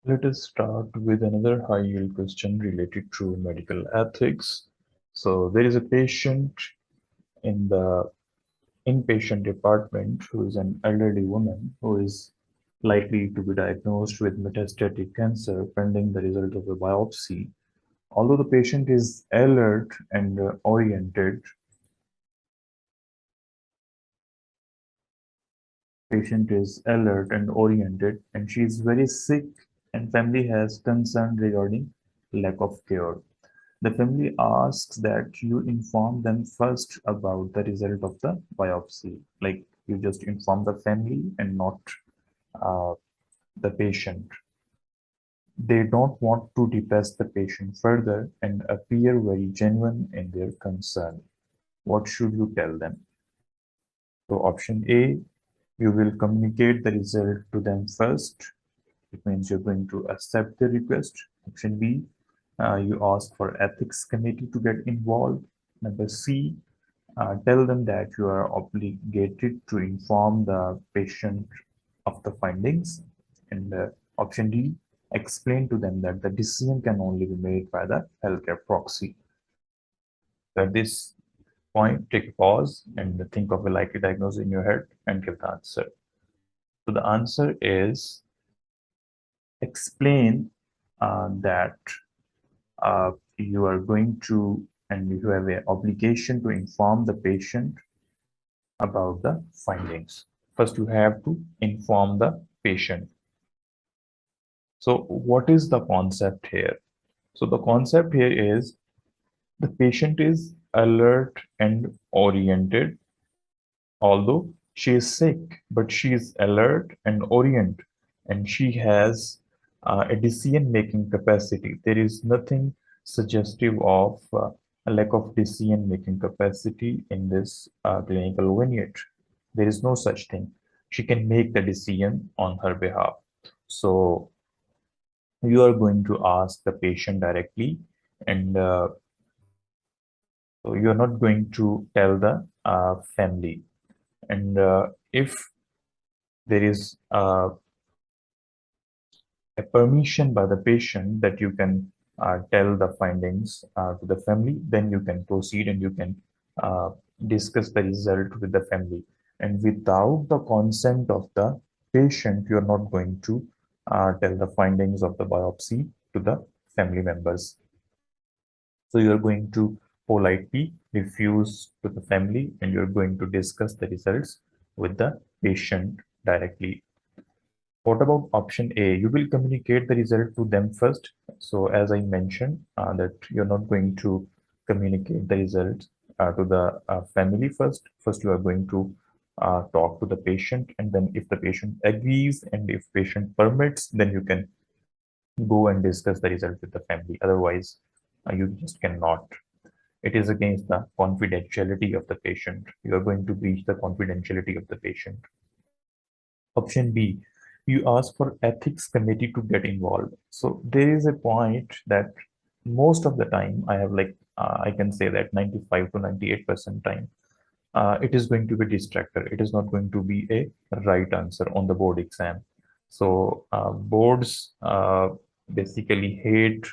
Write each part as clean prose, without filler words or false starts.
Let us start with another high-yield question related to medical ethics. So there is a patient in the inpatient department who is an elderly woman who is likely to be diagnosed with metastatic cancer pending the result of a biopsy. Although the patient is alert and oriented, and she is very sick, and family has concern regarding lack of care. The family asks that you inform them first about the result of the biopsy. Like, you just inform the family and not uh, the patient. They don't want to depress the patient further and appear very genuine in their concern. What should you tell them? So option A, you will communicate the result to them first. It means you're going to accept the request. Option B, you ask for ethics committee to get involved. Number C, tell them that you are obligated to inform the patient of the findings. And option D, explain to them that the decision can only be made by the healthcare proxy. So at this point, take a pause and think of a likely diagnosis in your head and give the answer. So the answer is explain that you are going to, and you have an obligation to inform the patient about the findings. First, you have to inform the patient. So what is the concept here? So the concept here is the patient is alert and oriented, although she is sick, but she is alert and oriented, and she has a decision-making capacity. There is nothing suggestive of a lack of decision-making capacity in this clinical vignette. There is no such thing. She can make the decision on her behalf. So you are going to ask the patient directly, and so you are not going to tell the family. And if there is a permission by the patient that you can tell the findings to the family, then you can proceed and you can uh, discuss the result with the family. And without the consent of the patient, you are not going to tell the findings of the biopsy to the family members. So you are going to politely refuse to the family, and you're going to discuss the results with the patient directly. What about option A? You will communicate the result to them first. So as I mentioned, that you're not going to communicate the results to the family first. First, you are going to talk to the patient, and then if the patient agrees and if patient permits, then you can go and discuss the result with the family. Otherwise, you just cannot. It is against the confidentiality of the patient. You are going to breach the confidentiality of the patient. Option B, you ask for ethics committee to get involved. So there is a point that most of the time I have I can say that 95 to 98% time, it is going to be distractor. It is not going to be a right answer on the board exam. So boards basically hate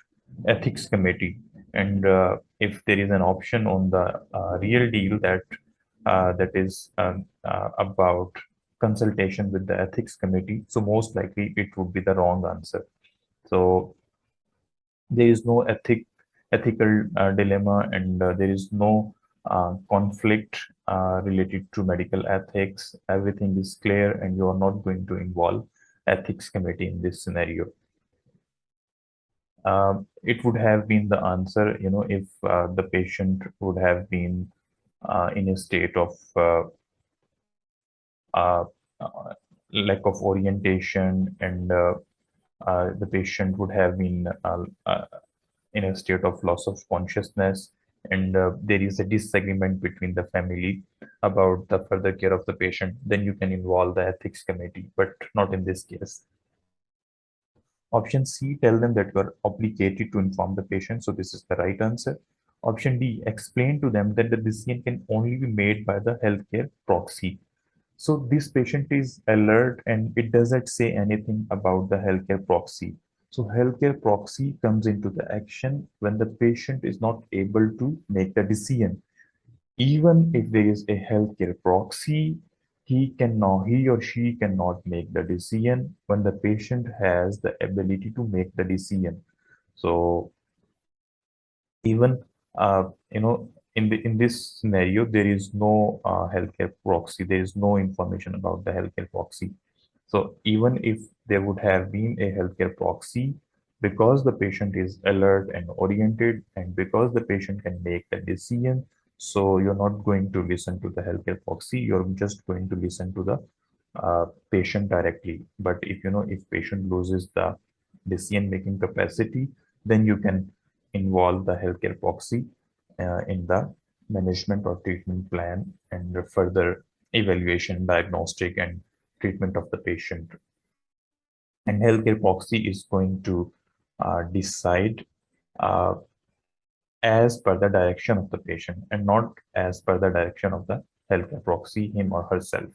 ethics committee. And if there is an option on the real deal that is about consultation with the ethics committee, so most likely it would be the wrong answer. So there is no ethical dilemma, and there is no conflict related to medical ethics. Everything is clear, and you are not going to involve ethics committee in this scenario. It would have been the answer, if the patient would have been in a state of uh, uh, lack of orientation, and the patient would have been in a state of loss of consciousness, and there is a disagreement between the family about the further care of the patient, then you can involve the ethics committee, but not in this case. Option C, tell them that you are obligated to inform the patient. So this is the right answer. Option D, explain to them that the decision can only be made by the healthcare proxy. So this patient is alert and it doesn't say anything about the healthcare proxy. So healthcare proxy comes into the action when the patient is not able to make the decision. Even if there is a healthcare proxy, he or she cannot make the decision when the patient has the ability to make the decision. So even in this scenario, there is no healthcare proxy. There is no information about the healthcare proxy. So even if there would have been a healthcare proxy, because the patient is alert and oriented, and because the patient can make the decision, so you're not going to listen to the healthcare proxy. You're just going to listen to the patient directly. But if patient loses the decision making capacity, then you can involve the healthcare proxy in the management or treatment plan and the further evaluation, diagnostic, and treatment of the patient. And healthcare proxy is going to decide uh, as per the direction of the patient and not as per the direction of the healthcare proxy, him or herself.